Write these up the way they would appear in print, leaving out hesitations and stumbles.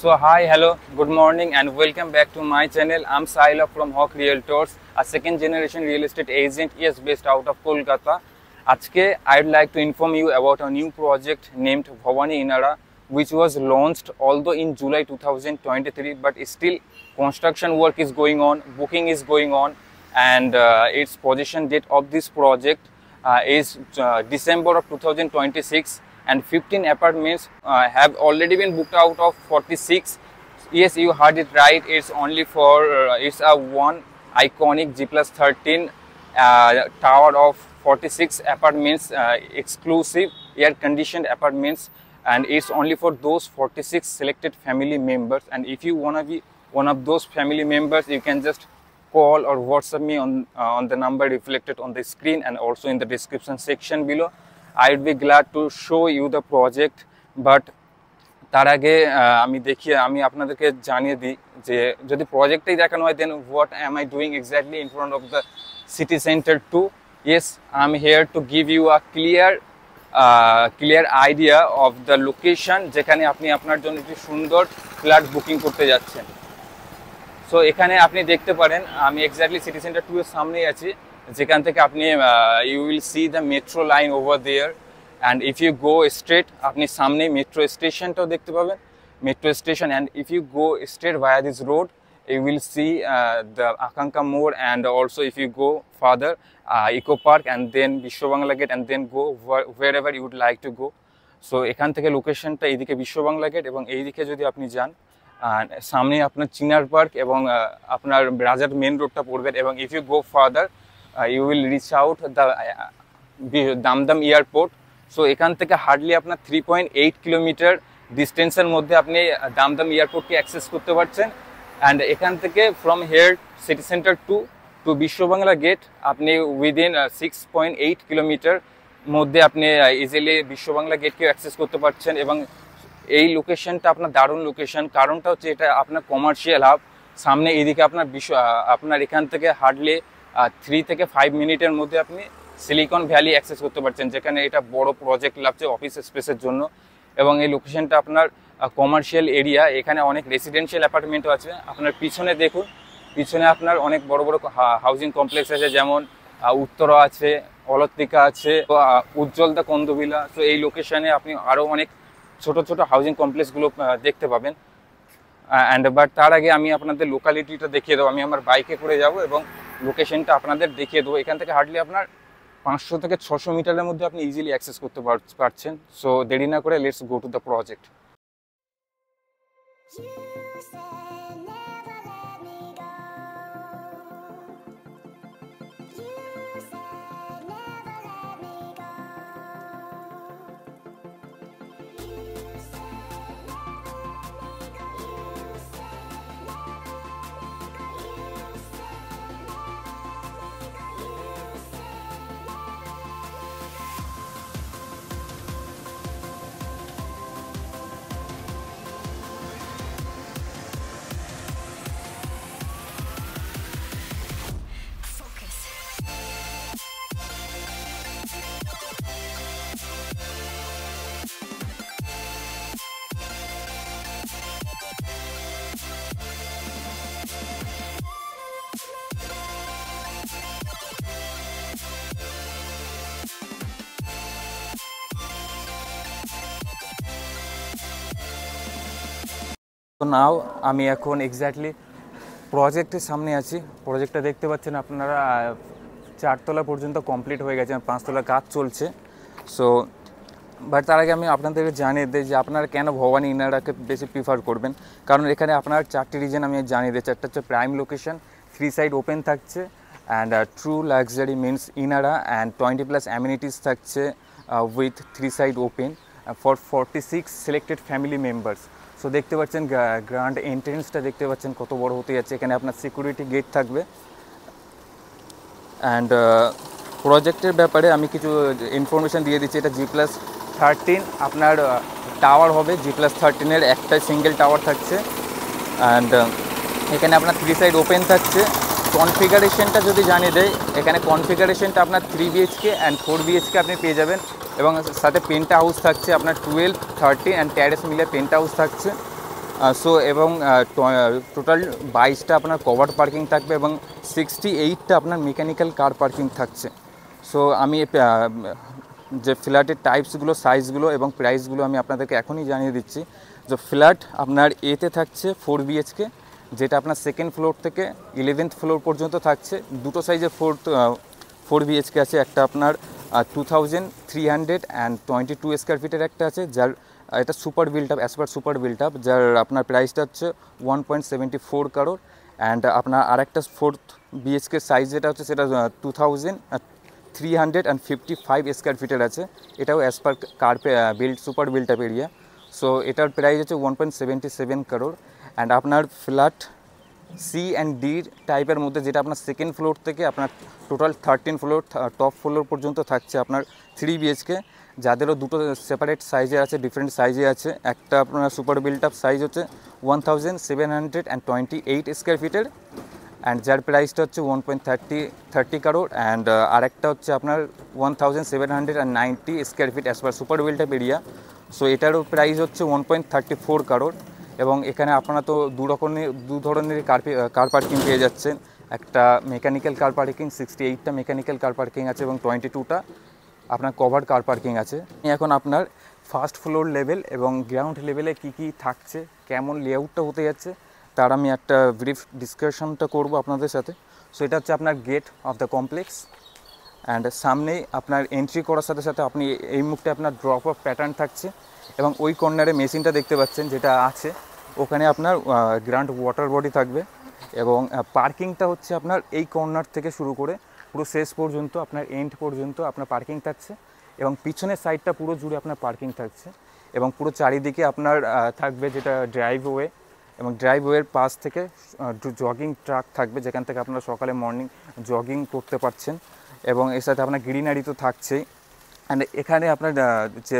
So hi, hello, good morning and welcome back to my channel. I'm Saila from Hawk Realtors, a second generation real estate agent, yes, based out of Kolkata. Ajke, I'd like to inform you about a new project named Bhavani Inara, which was launched although in July 2023, but still construction work is going on, booking is going on, and its position date of this project is December of 2026. And 15 apartments have already been booked out of 46. Yes, you heard it right. It's only for it's a one iconic G+13 tower of 46 apartments, exclusive air-conditioned apartments, and it's only for those 46 selected family members. And if you wanna be one of those family members, you can just call or WhatsApp me on the number reflected on the screen and also in the description section below. I'd be glad to show you the project, but তার আগে আমি আপনাদেরকে জানিয়ে দিই যে যদি প্রজেক্টটাই দেখানো হয়, then what am I doing exactly in front of the city center 2? Yes, I'm here to give you a clear idea of the location যেখানে আপনি আপনার জন্য একটি সুন্দর ফ্ল্যাট বুকিং করতে যাচ্ছেন। সো এখানে আপনি দেখতে পারেন আমি এক্স্যাক্টলি সিটি সেন্টার 2 এর সামনেই আছি, যেখান থেকে আপনি you will see the metro line over there, and if you go straight আপনি সামনে মেট্রো স্টেশনটাও দেখতে পাবেন, metro station, and if you go straight via this road you will see the Akanka More, and also if you go further Eco Park and then Bishwa Bangla Gate, and then go wherever you would like to go. So এখান থেকে লোকেশনটা এইদিকে বিশ্ব Bangla gate এবং এইদিকে যদি আপনি যান সামনে আপনার চিনার পার্ক এবং আপনার রাজার মেন রোডটা পড়বেন, এবং if you go further you will reach out the Dum Dum airport. So এখান থেকে হার্ডলি আপনার 3.8 কিলোমিটার ডিস্টেন্সের মধ্যে আপনি দামদম এয়ারপোর্টকে অ্যাক্সেস করতে পারছেন। অ্যান্ড এখান থেকে from here city centre 2 to Biswa Bangla gate আপনি উইদিন 6.8 কিলোমিটার মধ্যে আপনি ইজিলি বিশ্ব বাংলা গেটকেও অ্যাক্সেস করতে পারছেন। এবং এই লোকেশনটা আপনার দারুণ লোকেশন, কারণটা হচ্ছে এটা আপনার কমার্শিয়াল হাব। সামনে এদিকে আপনার এখান থেকে হার্ডলি 3 থেকে 5 মিনিটের মধ্যে আপনি সিলিকন ভ্যালি অ্যাক্সেস করতে পারছেন, যেখানে এটা বড় প্রজেক্ট লাগছে অফিস স্পেসের জন্য। এবং এই লোকেশনটা আপনার কমার্শিয়াল এরিয়া, এখানে অনেক রেসিডেন্সিয়াল অ্যাপার্টমেন্টও আছে। আপনার পিছনে দেখুন, পিছনে আপনার অনেক বড় বড় হাউজিং কমপ্লেক্স আছে, যেমন উত্তরা আছে, অলত্তিকা আছে, উজ্জ্বলদা কন্দভিলা। তো এই লোকেশনে আপনি আরও অনেক ছোট ছোট হাউজিং কমপ্লেক্সগুলো দেখতে পাবেন। বাট তার আগে আমি আপনাদের লোকালিটিটা দেখিয়ে দেবো। আমি আমার বাইকে করে যাব এবং লোকেশনটা আপনাদের দেখিয়ে দেবো। এখান থেকে হার্ডলি আপনার 500 থেকে 600 মিটারের মধ্যে আপনি ইজিলি অ্যাক্সেস করতে পারছেন। সো দেরি না করে let's go to the project. তো নাও আমি এখন এক্স্যাক্টলি প্রজেক্টের সামনে আছি। প্রজেক্টটা দেখতে পাচ্ছেন আপনারা 4 তলা পর্যন্ত কমপ্লিট হয়ে গেছে, 5 তলার কাজ চলছে। সো বাট তার আগে আমি আপনাদেরকে জানিয়ে দিই যে আপনারা কেন ভবানী ইনারাকে বেশি প্রিফার করবেন। কারণ এখানে আপনার 4টি রিজন আমি জানিয়ে দিই। 4টা হচ্ছে প্রাইম লোকেশন, 3 সাইড ওপেন থাকছে, অ্যান্ড ট্রু লাক্সারি মিনস ইনারা, অ্যান্ড 20+ অ্যামিনিটিস থাকছে with 3 side open for 46 selected family members. So দেখতে পাচ্ছেন গ্র্যান্ড এন্ট্রেন্সটা দেখতে পাচ্ছেন কত বড় হতে যাচ্ছে। এখানে আপনার সিকিউরিটি গেট থাকবে। অ্যান্ড প্রজেক্টের ব্যাপারে আমি কিছু ইনফরমেশান দিয়ে দিচ্ছি। এটা G+13 আপনার টাওয়ার হবে। G+13-এর একটা সিঙ্গেল টাওয়ার থাকছে, অ্যান্ড এখানে আপনার 3 সাইড ওপেন থাকছে। কনফিগারেশনটা যদি জানিয়ে দেয়, এখানে কনফিগারেশনটা আপনার 3 BHK অ্যান্ড 4 BHK আপনি পেয়ে যাবেন, এবং সাথে পেন্ট হাউস থাকছে আপনার 12, 13 অ্যান্ড ট্যারেস মিলে পেন্ট হাউস থাকছে। সো এবং টোটাল 22টা আপনার কভার পার্কিং থাকবে এবং 68টা আপনার মেকানিক্যাল কার পার্কিং থাকছে। সো আমি যে ফ্ল্যাটের টাইপসগুলো, সাইজগুলো এবং প্রাইসগুলো আমি আপনাদেরকে এখনই জানিয়ে দিচ্ছি। যে ফ্ল্যাট আপনার এতে থাকছে 4 BHK, যেটা আপনার সেকেন্ড ফ্লোর থেকে 11th ফ্লোর পর্যন্ত থাকছে। দুটো সাইজের 4 BHK আছে, একটা আপনার 2322 স্কোয়ার ফিটের একটা আছে, যার এটা super built up, as per super built up, যার আপনার প্রাইসটা হচ্ছে 1.74 crore। অ্যান্ড আপনার আরেকটা 4th BHK সাইজ যেটা হচ্ছে সেটা 2355 স্কোয়ার ফিটের আছে, এটাও as per build super built up area. So এটার প্রাইস হচ্ছে 1.77 crore। অ্যান্ড আপনার ফ্ল্যাট সি অ্যান্ড ডি টাইপের মধ্যে, যেটা আপনার সেকেন্ড ফ্লোর থেকে আপনার টোটাল 13 ফ্লোর টপ ফ্লোর পর্যন্ত থাকছে আপনার 3 BHK, যাদেরও দুটো সেপারেট সাইজে আছে, ডিফারেন্ট সাইজে আছে। একটা আপনার সুপার বিল্ট আপ সাইজ হচ্ছে 1728 স্কোয়ার ফিটের, অ্যান্ড যার প্রাইসটা হচ্ছে 1.30 crore। অ্যান্ড আরেকটা হচ্ছে আপনার 1790 square feet as per super built up area. So এটারও প্রাইস হচ্ছে 1.34 crore। এবং এখানে আপনারা তো দু ধরনের কার পার্কিং পেয়ে যাচ্ছেন। একটা মেকানিক্যাল কার পার্কিং, 68টা মেকানিক্যাল কার পার্কিং আছে এবং 22টা আপনার কভার কার পার্কিং আছে। এখন আপনার ফার্স্ট ফ্লোর লেভেল এবং গ্রাউন্ড লেভেলে কি থাকছে, কেমন লেআউটটা হতে যাচ্ছে, তার আমি একটা ব্রিফ ডিসকাশনটা করব আপনাদের সাথে। সো এটা হচ্ছে আপনার gate of the complex. And সামনেই আপনার এন্ট্রি করার সাথে সাথে আপনি এই মুহূর্তে আপনার ড্রপ অফ প্যাটার্ন থাকছে, এবং ওই কর্নারে মেশিনটা দেখতে পাচ্ছেন যেটা আছে, ওখানে আপনার গ্রান্ড ওয়াটার বডি থাকবে। এবং পার্কিংটা হচ্ছে আপনার এই কর্নার থেকে শুরু করে পুরো শেষ পর্যন্ত, আপনার এন্ড পর্যন্ত আপনার পার্কিং থাকছে, এবং পিছনের সাইডটা পুরো জুড়ে আপনার পার্কিং থাকছে। এবং পুরো চারিদিকে আপনার থাকবে যেটা ড্রাইভওয়ে, এবং ড্রাইভওয়ের পাশ থেকে জগিং ট্র্যাক থাকবে, যেখান থেকে আপনারা সকালে মর্নিং জগিং করতে পারছেন। এবং এর সাথে আপনার গ্রিনারি তো থাকছেই। অ্যান্ড এখানে আপনার যে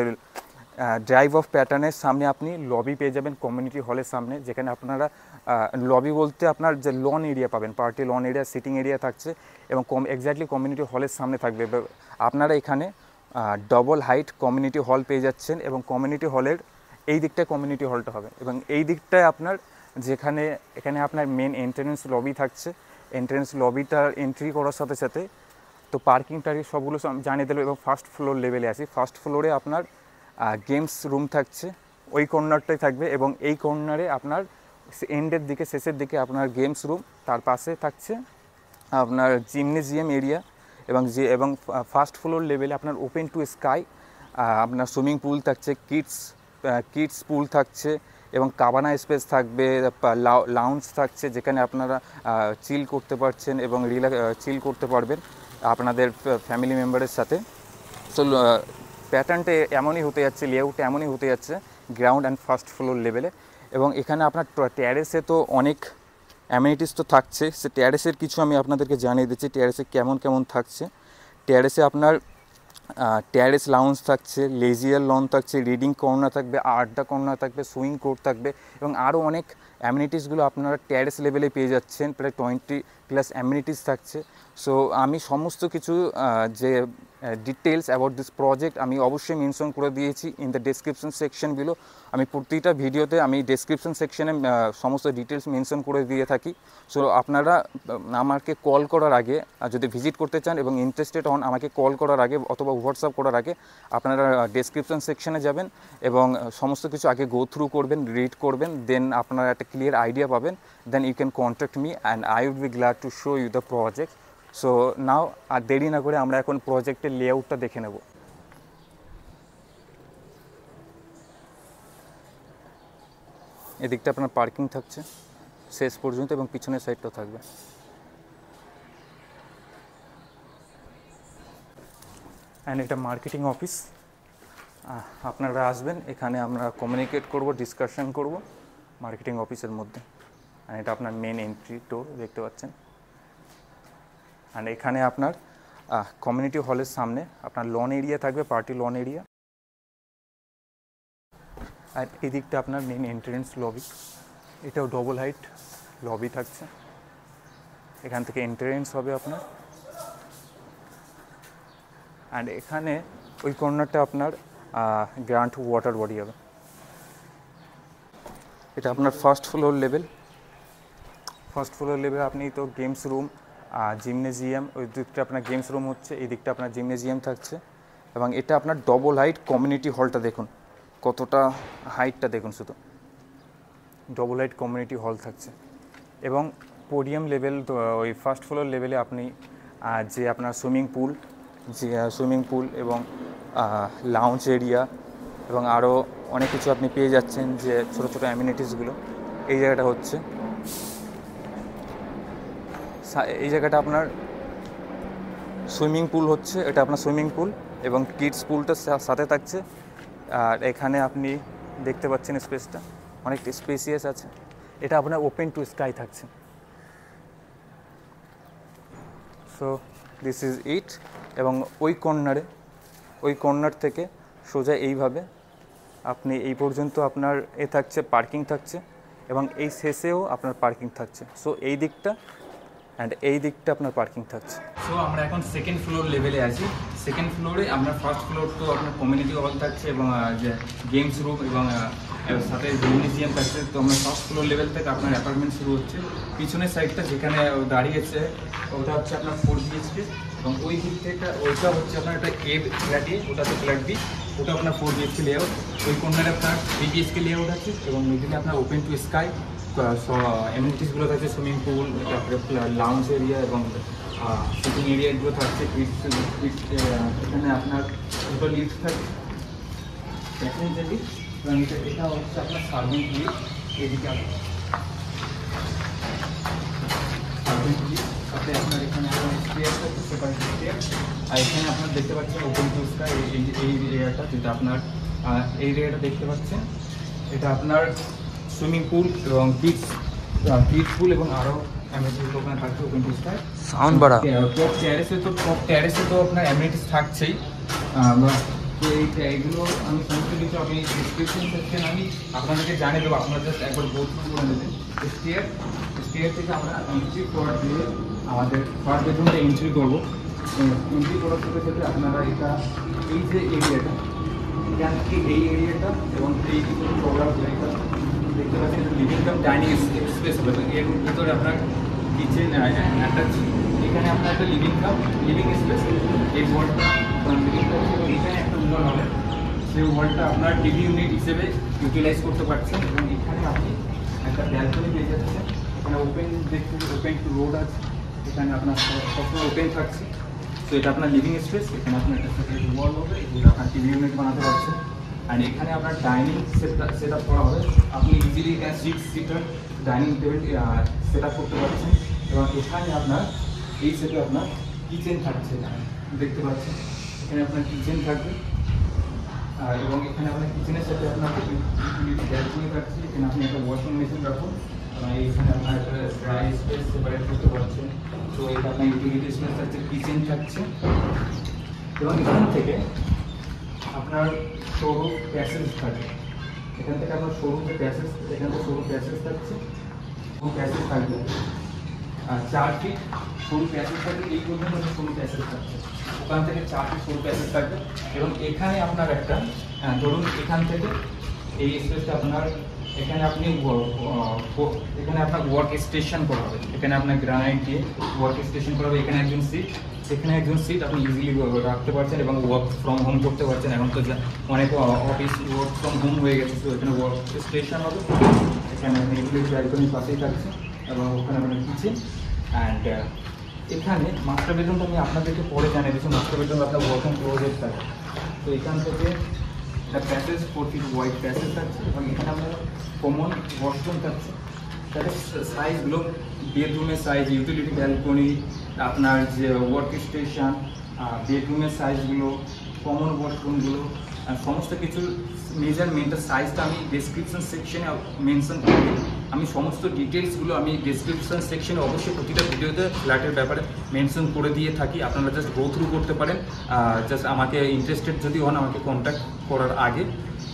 ড্রাইভ অফ প্যাটার্নের সামনে আপনি লবি পেয়ে যাবেন কমিউনিটি হলের সামনে, যেখানে আপনারা লবি বলতে আপনার যে লন এরিয়া পাবেন, party lawn area, sitting area থাকছে, এবং এক্স্যাক্টলি কমিউনিটি হলের সামনে থাকবে। আপনারা এখানে ডবল হাইট কমিউনিটি হল পেয়ে যাচ্ছেন, এবং কমিউনিটি হলের এই দিকটায় কমিউনিটি হলটা হবে, এবং এই দিকটায় আপনার এখানে আপনার মেন এন্ট্রেন্স লবি থাকছে। এন্ট্রেন্স লবিটার এন্ট্রি করার সাথে সাথে তো পার্কিংটারি সবগুলো জানিয়ে দিল। এবং ফার্স্ট ফ্লোর লেভেলে আসি, ফার্স্ট ফ্লোরে আপনার গেমস রুম থাকছে, ওই কর্নারটাই থাকবে, এবং এই কর্নারে আপনার এন্ডের দিকে, শেষের দিকে আপনার গেমস রুম, তার পাশে থাকছে আপনার জিমনেজিয়াম এরিয়া। এবং ফার্স্ট ফ্লোর লেভেলে আপনার ওপেন টু স্কাই আপনার সুইমিং পুল থাকছে, কিডস পুল থাকছে, এবং কাবানা স্পেস থাকবে, লাউঞ্জ থাকছে, যেখানে আপনারা চিল করতে পারছেন এবং চিল করতে পারবেন আপনাদের ফ্যামিলি মেম্বারের সাথে। সো প্যাটার্নটা এমনই হতে যাচ্ছে, লেআউটটা এমনই হতে যাচ্ছে গ্রাউন্ড অ্যান্ড ফার্স্ট ফ্লোর লেভেলে। এবং এখানে আপনার ট্যারেসে তো অনেক অ্যামিনিটিস তো থাকছে, সে ট্যারেসের কিছু আমি আপনাদেরকে জানিয়ে দিচ্ছি ট্যারেসে কেমন থাকছে। ট্যারেসে আপনার ট্যারেস লাউঞ্জ থাকছে, লেজিয়ার লন থাকছে, রিডিং কর্নার থাকবে, আড্ডা কর্নার থাকবে, সুইং কোর্ট থাকবে, এবং আরও অনেক অ্যামিনিটিসগুলো আপনারা ট্যারেস লেভেলে পেয়ে যাচ্ছেন। প্রায় 20+ অ্যামিনিটিস থাকছে। সো আমি সমস্ত কিছু যে ডিটেলস অ্যাবাউট দিস প্রজেক্ট আমি অবশ্যই মেনশন করে দিয়েছি in the description section below. আমি প্রতিটা ভিডিওতে আমি ডেসক্রিপশন সেকশনে সমস্ত ডিটেলস মেনশন করে দিয়ে থাকি। সো আপনারা আমাকে কল করার আগে, যদি ভিজিট করতে চান এবং ইন্টারেস্টেড হন, আমাকে কল করার আগে অথবা হোয়াটসঅ্যাপ করার আগে আপনারা ডেসক্রিপশন সেকশনে যাবেন এবং সমস্ত কিছু আগে গো থ্রু করবেন, রিড করবেন, দেন আপনারা একটা ক্লিয়ার আইডিয়া পাবেন। Then you can contact me and I would be glad to show you the project. So now আর দেরি না করে আমরা এখন প্রজেক্টের লেআউটটা দেখে নেব। এদিকটা আপনার পার্কিং থাকছে শেষ পর্যন্ত, এবং পিছনের সাইডটাও থাকবে। অ্যান্ড এটা মার্কেটিং অফিস, আপনারা আসবেন, এখানে আমরা কমিউনিকেট করব, ডিসকাশন করব মার্কেটিং অফিসের মধ্যে। অ্যান্ড এটা আপনার মেন এন্ট্রি ডোর দেখতে পাচ্ছেন। অ্যান্ড এখানে আপনার কমিউনিটি হলের সামনে আপনার লন এরিয়া থাকবে, পার্টি লন এরিয়া। আর এই দিকটা আপনার মেন এন্ট্রেন্স লবি, এটাও ডবল হাইট লবি থাকছে, এখান থেকে এন্ট্রেন্স হবে আপনার। অ্যান্ড এখানে ওই কর্নারটা আপনার গ্র্যান্ড ওয়াটার বডি হবে। এটা আপনার ফার্স্ট ফ্লোর লেভেল। আপনি তো গেমস রুম, জিমনেজিয়াম, ওই দিকটা আপনার গেমস রুম হচ্ছে, এই দিকটা আপনার জিমনেজিয়াম থাকছে। এবং এটা আপনার ডবল হাইট কমিউনিটি হলটা দেখুন কতটা হাইটটা দেখুন, শুধু ডবল হাইট কমিউনিটি হল থাকছে। এবং পোডিয়াম লেভেল, তো ওই ফার্স্ট ফ্লোর লেভেলে আপনি যে আপনার সুইমিং পুল এবং লাউঞ্জ এরিয়া এবং আরও অনেক কিছু আপনি পেয়ে যাচ্ছেন, যে ছোটো ছোটো অ্যামিনিটিসগুলো। এই জায়গাটা হচ্ছে, এই জায়গাটা আপনার সুইমিং পুল হচ্ছে, এটা আপনার সুইমিং পুল এবং কিডস পুলটা সাথে থাকছে। আর এখানে আপনি দেখতে পাচ্ছেন স্পেসটা অনেকটা স্পেসিয়াস আছে। এটা আপনার ওপেন টু স্কাই থাকছে। So this is it. এবং ওই কর্নার থেকে সোজা এইভাবে আপনি এই পর্যন্ত আপনার থাকছে, পার্কিং থাকছে, এবং এই শেষেও আপনার পার্কিং থাকছে। সো এই দিকটা অ্যান্ড এই দিকটা আপনার পার্কিং থাকছে। সো আমরা এখন সেকেন্ড ফ্লোর লেভেলে আছি। সেকেন্ড ফ্লোরে আপনার ফার্স্ট ফ্লোর তো আপনার কমিউনিটি হল থাকছে এবং যে গেমস রুম এবং সাথে জিমনেজিয়াম থাকছে। তো আমরা ফার্স্ট ফ্লোর লেভেল থেকে আপনার অ্যাপার্টমেন্ট শুরু হচ্ছে। পিছনের সাইডটা যেখানে দাঁড়িয়েছে ওটা হচ্ছে আপনার 4 BHK, এবং ওই দিক থেকে ওইটা হচ্ছে আপনার একটা এ ফ্ল্যাট এ, ওটা তো ফ্ল্যাট বি, ওটা আপনার 4 BHK লেআউট। ওই কর্নারে আপনার 3 BHK লেআউট আছে এবং মিডিলে আপনার ওপেন টু স্কাই এমিনিটিসগুলো থাকছে, সুইমিং পুল, তারপরে লাউঞ্জ এরিয়া এবং সিটিং এরিয়াগুলো থাকছে। এখানে আপনার দুটো লিফট থাকছে, প্যাসেঞ্জার লিফট, এবং এটা হচ্ছে আপনার সার্ভেন্ট লিফট। এদিকে সার্ভেন্ট লিফট, সাথে আপনার এখানে স্টেয়ার থাকছে, সেপারেট স্টেয়ার। আর এখানে আপনার দেখতে পাচ্ছেন ওপেন টু স্কাই এই এরিয়াটা, যেটা আপনার এই এরিয়াটা দেখতে পাচ্ছেন, এটা আপনার সুইমিং পুল এবং কিডস পুল এবং আরও অ্যামিনিটিস ওখানে থাকছে ওপেন টু স্কাই। সাউন্ড বাড়া। টপ টেরেসে তো আপনার অ্যামিনিটিস থাকছেই। এইগুলো আমি সমস্ত কিছু আপনি ডিসক্রিপশন সেকশন আমি আপনাদেরকে জানিয়ে দেবো, আপনারা জাস্ট একবার গো থ্রু করে নেবেন। স্টেয়ার থেকে আমরা এন্ট্রি করার দিয়ে আমাদের ফার্স্ট বেডরুমটা এন্ট্রি করবো। এন্ট্রি করার সাথে সাথে আপনারা এই যে এরিয়াটা, এখান থেকে এই এরিয়াটা এবং এই চওড়া জায়গাটা দেখতে পাচ্ছেন, লিভিং কাম ডাইনিং স্পেস হবে। এর ভিতরে আপনার কিচেন অ্যাটাচ, এখানে আপনার একটা লিভিং স্পেস, এই ওয়ালটা লিভিং স্পেস, এবং এখানে একটা ওয়াল হবে, সেই ওয়ালটা আপনার টিভি ইউনিট হিসেবে ইউটিলাইজ করতে পারছেন। এবং এখানে আপনি একটা ব্যালকনি পেয়ে যাচ্ছেন, এখানে ওপেন টু রোড আছে, এখানে আপনার সবসময় ওপেন থাকছে। তো এটা আপনার লিভিং স্পেস, এখানে আপনার একটা সেপারেট ওয়াল হবে, যেটা আপনার টিভি ইউনিট বানাতে পারছেন। আর এখানে আপনার ডাইনিং সেট আপ করা হবে, আপনি ইজিলি এখানে 6 seater dining table set up করতে পারছেন। এবং এখানে আপনার এই সেটে আপনার কিচেন থাকছে, দেখতে পাচ্ছেন, এখানে আপনার কিচেন থাকবে। এবং এখানে আপনার কিচেনের সাথে আপনার ব্যালকনি থাকছে, এখানে আপনি একটা ওয়াশিং মেশিন রাখুন, এখানে আপনার একটা ড্রাই স্পেস সেপারেট করতে পারছেন। তো এটা আপনার ইউটিলিটি স্পেস থাকছে, কিচেন থাকছে। এবং এখান থেকে আপনার সরু প্যাসেজ থাকে, এখান থেকে আপনার সরু যে প্যাসেজ, এখান থেকে সরু প্যাসেজ থাকছে, প্যাসেজ থাকবে। আর 4 ফিট সরু প্যাসেজ থাকবে, এই পর্যন্ত সরু প্যাসেজ থাকছে, ওখান থেকে 4 ফিট সরু প্যাসেজ থাকবে। এবং এখানে আপনার একটা ধরুন এখান থেকে এই স্পেসটা আপনার, এখানে আপনি এখানে আপনার ওয়ার্ক স্টেশন করা হবে, এখানে আপনার গ্রানাইট দিয়ে ওয়ার্ক স্টেশন করা হবে। এখানে একজন সিট, এখানে একজন সিট আপনি ইজিলি রাখতে পারছেন এবং ওয়ার্ক ফ্রম হোম করতে পারছেন। এখন তো অনেক অফিস ওয়ার্ক ফ্রম হোম হয়ে গেছে, তো এখানে ওয়ার্ক স্টেশন হবে। এখানে ব্যালকনির পাশেই থাকছে এবং ওখানে আপনার কিচেন। অ্যান্ড এখানে মাস্টার বেডরুমটা আমি আপনাদেরকে পরে জানিয়ে দিচ্ছি। মাস্টার বেডরুম আপনার ওয়ার্কিং ক্লোজেট থাকে, তো এখান থেকে একটা প্যাসেজ 4 ফিট ওয়াইড প্যাসেজ থাকছে এবং এখানে আপনার কমন ওয়াশরুম থাকছে। তাহলে সাইজগুলো বেডরুমের সাইজ, ইউটিলিটি ব্যালকনি, আপনার যে ওয়ার্ক স্টেশন, বেডরুমের সাইজগুলো, কমন ওয়াশরুমগুলো, সমস্ত কিছুর মেজারমেন্টের সাইজটা আমি ডেসক্রিপশন সেকশনে মেনশন করি। আমি সমস্ত ডিটেলসগুলো আমি ডেসক্রিপশন সেকশনে অবশ্যই প্রতিটা ভিডিওতে ফ্ল্যাটের ব্যাপারে মেনশন করে দিয়ে থাকি, আপনারা জাস্ট গো থ্রু করতে পারেন। জাস্ট আমাকে ইন্টারেস্টেড যদি হন আমাকে কন্ট্যাক্ট করার আগে,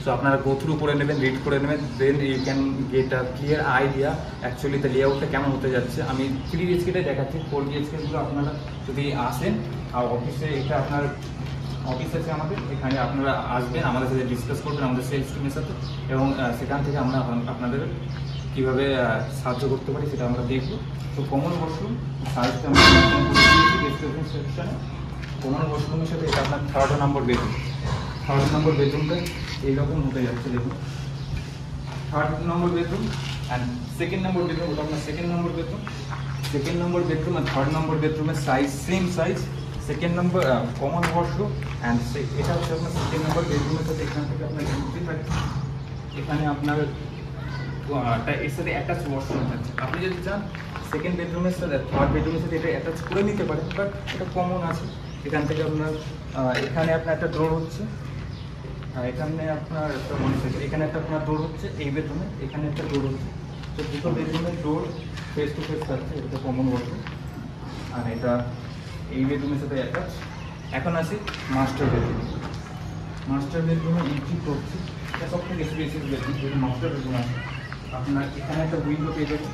সো আপনারা গো থ্রু করে নেবেন, রিড করে নেবেন, then you can get a clear idea actually the লেআউটটা কেমন হতে যাচ্ছে। আমি 3 BHKটাই দেখাচ্ছি, 4 BHKগুলো আপনারা যদি আসেন আর অফিসে, এটা আপনার অফিস আছে আমাদের, এখানে আপনারা আসবেন, আমাদের সাথে ডিসকাস করবেন আমাদের সেলস টিমের সাথে, এবং সেখান থেকে আমরা আপনাদের কীভাবে সাহায্য করতে পারি সেটা আমরা দেখব। তো কমন ওয়াশরুম সাইজটা আমরা ডিসক্রিপশন সেকশনে, কমন ওয়াশরুমের সাথে এটা আপনার 3rd নম্বর বেডরুম। 3rd নম্বর বেডরুমটা এইরকম হতে যাচ্ছে, দেখুন 3rd number bedroom and 2nd number bedroom, ওটা আপনার 2nd নম্বর বেডরুম। 2nd নম্বর বেডরুম আর 3rd নম্বর বেডরুমের size same size. 2nd number common washroom and এটা হচ্ছে আপনার 2nd নম্বর বেডরুমের সাথে এখান থেকে আপনার এন্ট্রি থাকছে। এখানে আপনার এর সাথে অ্যাটাচ ওয়াশরুম থাকছে। আপনি যদি চান 2nd বেডরুমের সাথে 3rd বেডরুমের সাথে এটা অ্যাটাচ করে নিতে পারেন, বাট এটা কমন আছে। এখান থেকে আপনার এখানে আপনার একটা ডোর হচ্ছে, এখানে আপনার একটা এখানে একটা আপনার ডোর হচ্ছে এই বেডরুমে, এখানে একটা ডোর হচ্ছে। তো দুটো বেডরুমের ডোর ফেস টু ফেস থাকছে, এটা কমন ওয়াশরুম আর এটা এই বেডরুমের সাথে অ্যাটাচ। এখন আসি মাস্টার বেডরুম। মাস্টার বেডরুমে এন্ট্রি করছি, এটা সব থেকে স্পেসিয়াস বেডরুম। যদি মাস্টার বেডরুম আছে আপনার এখানে একটা উইন্ডো পেয়ে যাবে,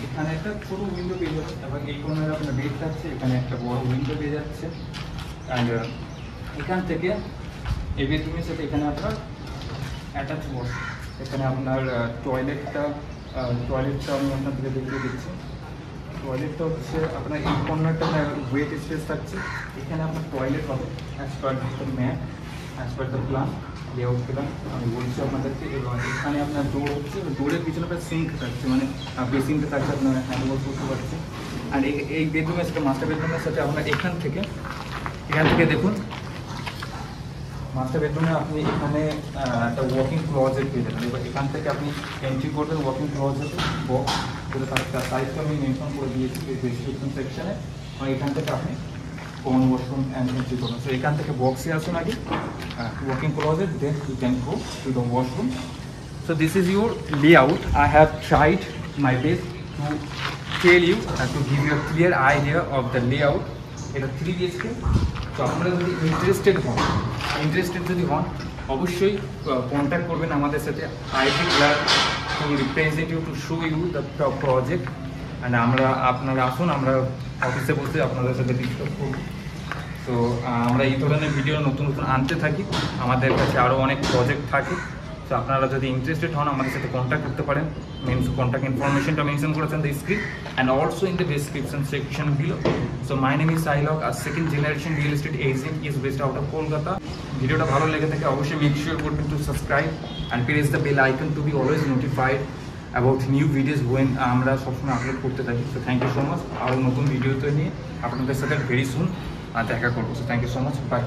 এখানে একটা ছোটো উইন্ডো পেয়ে যাচ্ছে, এবং এই কোণায় আপনার বেড থাকছে, এখানে একটা বড় উইন্ডো পেয়ে যাচ্ছে। অ্যান্ড এখান থেকে এই বেডরুমের সাথে এখানে আপনার অ্যাটাচ ওয়াশ, এখানে আপনার টয়লেটটা আমি আপনার থেকে দেখিয়ে দিচ্ছি। টয়লেটটা হচ্ছে আপনার এই কর্নারটা ওয়েট স্পেস থাকছে, এখানে আপনার টয়লেট হবে as per the map, as per the plan layout plan আমি বলছি আপনাদেরকে। এবং এখানে আপনার ডোর হচ্ছে, ডোরের পিছনে আপনার সিঙ্ক থাকছে, মানে বেসিনটা থাকছে, আপনার হ্যান্ড ওয়াশ করতে পারছে। আর এই বেডরুমের সাথে মাস্টার বেডরুমের সাথে আপনার এখান থেকে দেখুন মাস্টার বেডরুমে আপনি এখানে একটা ওয়াকিং ক্লোজেট পেয়ে যাবেন। এবার এখান থেকে আপনি এন্ট্রি করবেন ওয়াকিং ক্লোজেটে, বক্স যেটা তার সাইজটা আমি মেনশন করে দিয়েছি ডেসক্রিপশন সেকশনে। এবং এখান থেকে আপনি কমন ওয়াশরুম এন্ট্রি করবেন। সো এখান থেকে বক্সে আসুন আগে, walking closet, then you can go to the washroom. So this is your layout. I have tried my best to tell you and to give you a clear idea of the layout. এটা 3 BHK। তো আপনারা যদি interested যদি হন অবশ্যই contact করবেন আমাদের সাথে। I will be glad to represent you to show you the project, and আপনারা আসুন, আমরা অফিসে বসে আপনাদের সাথে ডিসকাস করব। তো আমরা এই ধরনের ভিডিও নতুন আনতে থাকি, আমাদের কাছে আরও অনেক প্রজেক্ট থাকে। তো আপনারা যদি ইন্টারেস্টেড হন আমাদের সাথে কন্ট্যাক্ট করতে পারেন। কন্ট্যাক্ট ইনফরমেশনটা মেনশন করেছেন the screen and also in the description section below. So my name is Sailok, আর 2nd generation real estate agent is based out of Kolkata. ভিডিওটা ভালো লেগে থাকে অবশ্যই মেক শিওর করবেন to subscribe and press the bell icon to be always notified about new videos when আমরা সবসময় upload করতে থাকি। So thank you so much. আরও নতুন ভিডিওতে নিয়ে আপনাদের সাথে ভেরি সুন দেখা করবো। So thank you so much, by.